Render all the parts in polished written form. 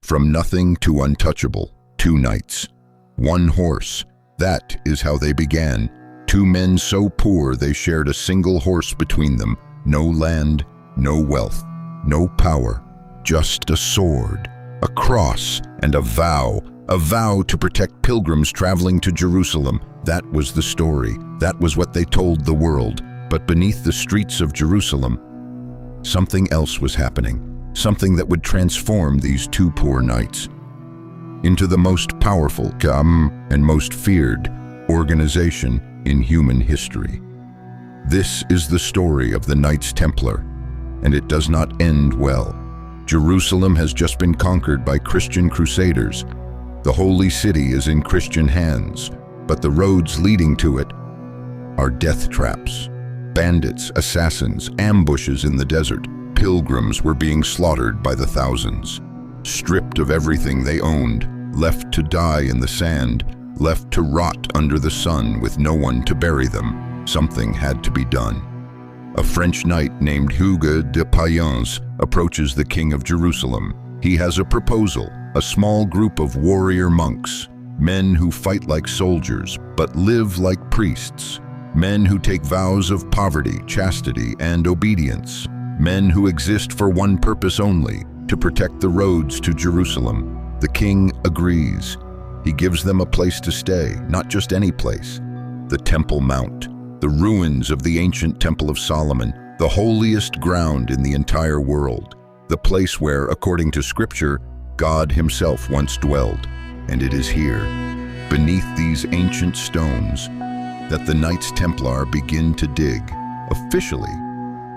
From nothing to untouchable, 2 knights, 1 horse. That is how they began. 2 men so poor they shared a single horse between them. No land, no wealth, no power, just a sword, a cross, and a vow to protect pilgrims traveling to Jerusalem. That was the story. That was what they told the world. But beneath the streets of Jerusalem, something else was happening. Something that would transform these 2 poor knights into the most powerful and most feared organization in human history. This is the story of the Knights Templar, and it does not end well. Jerusalem has just been conquered by Christian crusaders. The holy city is in Christian hands, but the roads leading to it are death traps. Bandits, assassins, ambushes in the desert. Pilgrims were being slaughtered by the thousands, stripped of everything they owned, left to die in the sand, left to rot under the sun with no one to bury them. Something had to be done. A French knight named Hugues de Payens approaches the king of Jerusalem. He has a proposal, a small group of warrior monks, men who fight like soldiers but live like priests, men who take vows of poverty, chastity, and obedience, men who exist for one purpose only, to protect the roads to Jerusalem. The king agrees. He gives them a place to stay, not just any place. The Temple Mount, the ruins of the ancient Temple of Solomon, the holiest ground in the entire world, the place where, according to Scripture, God himself once dwelled. And it is here, beneath these ancient stones, that the Knights Templar begin to dig. Officially,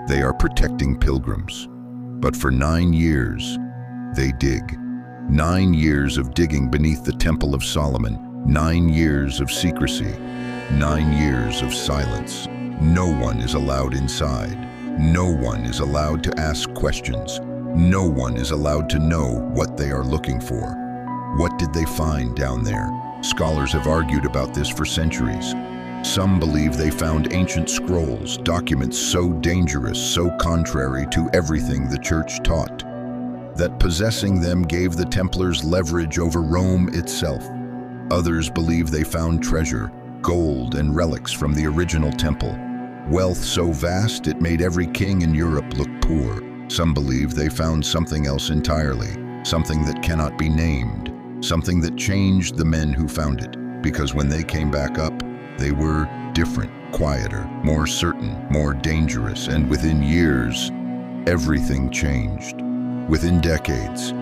they are protecting pilgrims. But for 9 years, they dig. 9 years of digging beneath the Temple of Solomon, 9 years of secrecy, 9 years of silence. No one is allowed inside. No one is allowed to ask questions. No one is allowed to know what they are looking for. What did they find down there? Scholars have argued about this for centuries. Some believe they found ancient scrolls, documents so dangerous, so contrary to everything the church taught, that possessing them gave the Templars leverage over Rome itself. Others believe they found treasure, gold and relics from the original temple, wealth so vast it made every king in Europe look poor. Some believe they found something else entirely, something that cannot be named, something that changed the men who found it, because when they came back up, they were different, quieter, more certain, more dangerous, and within years, everything changed. Within decades,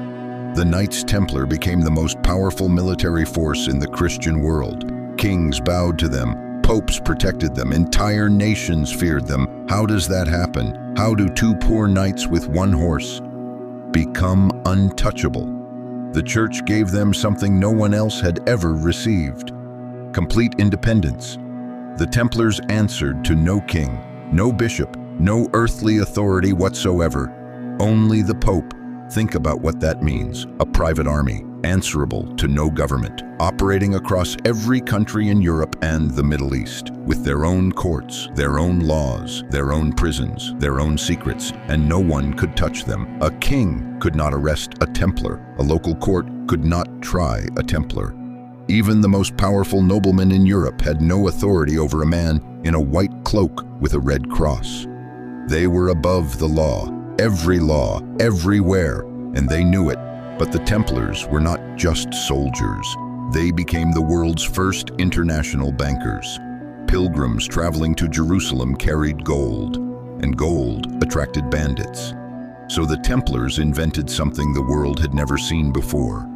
the Knights Templar became the most powerful military force in the Christian world. Kings bowed to them, popes protected them, entire nations feared them. How does that happen? How do 2 poor knights with 1 horse become untouchable? The church gave them something no one else had ever received: complete independence. The Templars answered to no king, no bishop, no earthly authority whatsoever, only the Pope. Think about what that means: a private army, answerable to no government, operating across every country in Europe and the Middle East, with their own courts, their own laws, their own prisons, their own secrets, and no one could touch them. A king could not arrest a Templar. A local court could not try a Templar. Even the most powerful nobleman in Europe had no authority over a man in a white cloak with a red cross. They were above the law, everywhere, and they knew it. But the Templars were not just soldiers. They became the world's first international bankers. Pilgrims traveling to Jerusalem carried gold, and gold attracted bandits. So the Templars invented something the world had never seen before.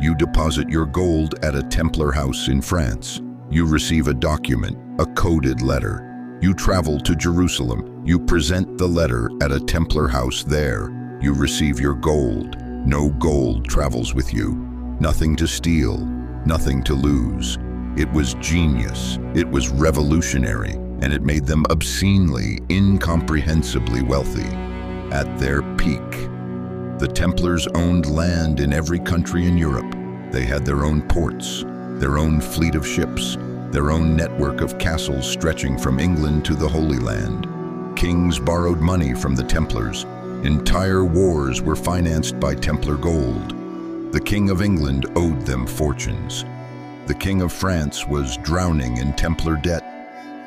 You deposit your gold at a Templar house in France. You receive a document, a coded letter. You travel to Jerusalem. You present the letter at a Templar house there. You receive your gold. No gold travels with you. Nothing to steal, nothing to lose. It was genius. It was revolutionary, and it made them obscenely, incomprehensibly wealthy. At their peak, the Templars owned land in every country in Europe. They had their own ports, their own fleet of ships, their own network of castles stretching from England to the Holy Land. Kings borrowed money from the Templars. Entire wars were financed by Templar gold. The King of England owed them fortunes. The King of France was drowning in Templar debt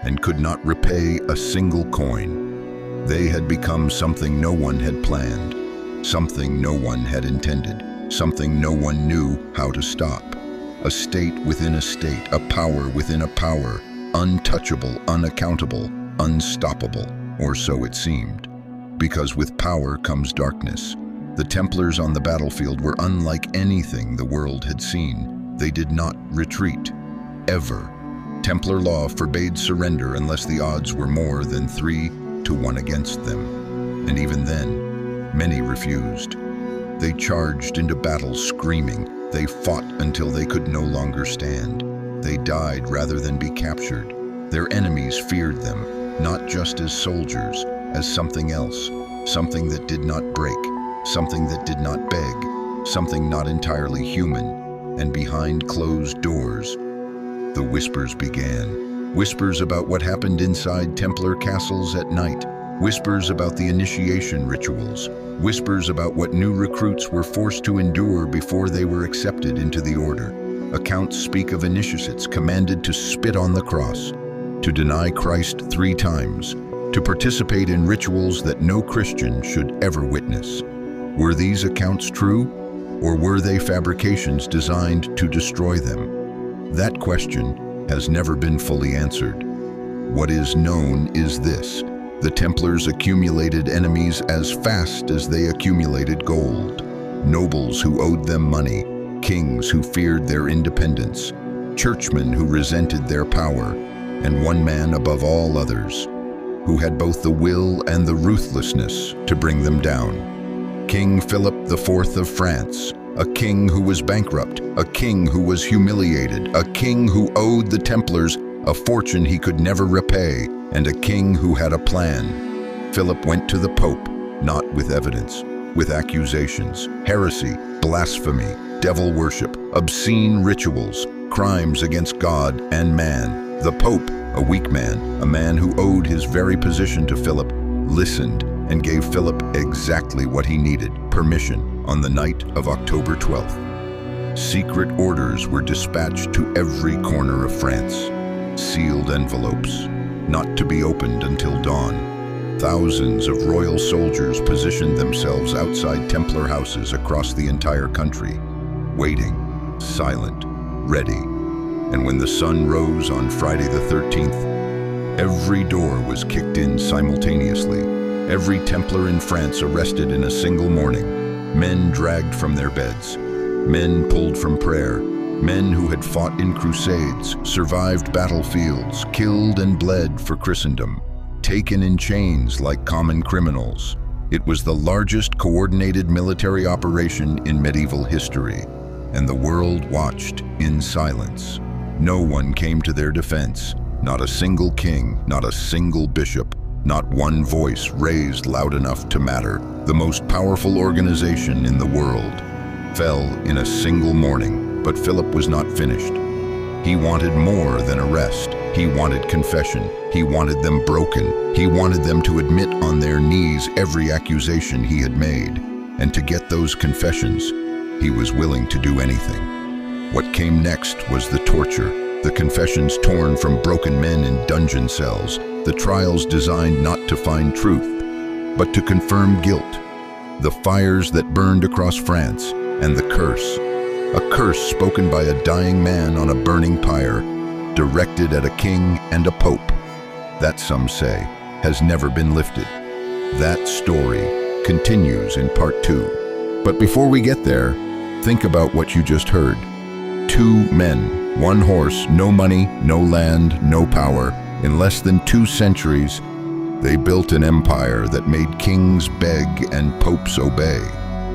and could not repay a single coin. They had become something no one had planned, something no one had intended, something no one knew how to stop. A state within a state, a power within a power, untouchable, unaccountable, unstoppable, or so it seemed. Because with power comes darkness. The Templars on the battlefield were unlike anything the world had seen. They did not retreat, ever. Templar law forbade surrender unless the odds were more than 3-1 against them. And even then, many refused. They charged into battle screaming. They fought until they could no longer stand. They died rather than be captured. Their enemies feared them, not just as soldiers, as something else, something that did not break, something that did not beg, something not entirely human. And behind closed doors, the whispers began. Whispers about what happened inside Templar castles at night. Whispers about the initiation rituals. Whispers about what new recruits were forced to endure before they were accepted into the order. Accounts speak of initiates commanded to spit on the cross, to deny Christ 3 times, to participate in rituals that no Christian should ever witness. Were these accounts true, or were they fabrications designed to destroy them? That question has never been fully answered. What is known is this: the Templars accumulated enemies as fast as they accumulated gold. Nobles who owed them money, kings who feared their independence, churchmen who resented their power, and one man above all others, who had both the will and the ruthlessness to bring them down. King Philip IV of France, a king who was bankrupt, a king who was humiliated, a king who owed the Templars a fortune he could never repay, and a king who had a plan. Philip went to the Pope, not with evidence, with accusations, heresy, blasphemy, devil worship, obscene rituals, crimes against God and man. The Pope, a weak man, a man who owed his very position to Philip, listened and gave Philip exactly what he needed: permission on the night of October 12th. Secret orders were dispatched to every corner of France. Sealed envelopes, not to be opened until dawn. Thousands of royal soldiers positioned themselves outside Templar houses across the entire country, waiting, silent, ready. And when the sun rose on Friday the 13th, every door was kicked in simultaneously. Every Templar in France arrested in a single morning. Men dragged from their beds. Men pulled from prayer. Men who had fought in crusades, survived battlefields, killed and bled for Christendom, taken in chains like common criminals. It was the largest coordinated military operation in medieval history, and the world watched in silence. No one came to their defense. Not a single king, not a single bishop, not one voice raised loud enough to matter. The most powerful organization in the world fell in a single morning, but Philip was not finished. He wanted more than arrest. He wanted confession. He wanted them broken. He wanted them to admit on their knees every accusation he had made. And to get those confessions, he was willing to do anything. What came next was the torture. The confessions torn from broken men in dungeon cells, the trials designed not to find truth, but to confirm guilt, the fires that burned across France, and the curse, a curse spoken by a dying man on a burning pyre, directed at a king and a pope, that some say has never been lifted. That story continues in part 2. But before we get there, think about what you just heard. 2 men, 1 horse, no money, no land, no power. In less than 2 centuries, they built an empire that made kings beg and popes obey.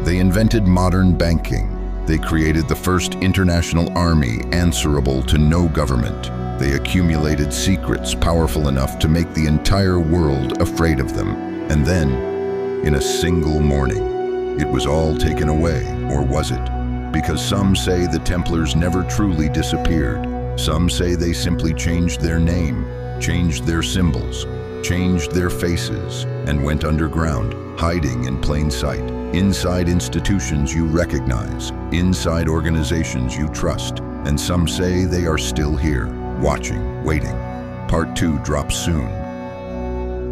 They invented modern banking. They created the first international army answerable to no government. They accumulated secrets powerful enough to make the entire world afraid of them. And then, in a single morning, it was all taken away, or was it? Because some say the Templars never truly disappeared. Some say they simply changed their name, changed their symbols, changed their faces, and went underground, hiding in plain sight. Inside institutions you recognize, inside organizations you trust, and some say they are still here, watching, waiting. Part 2 drops soon.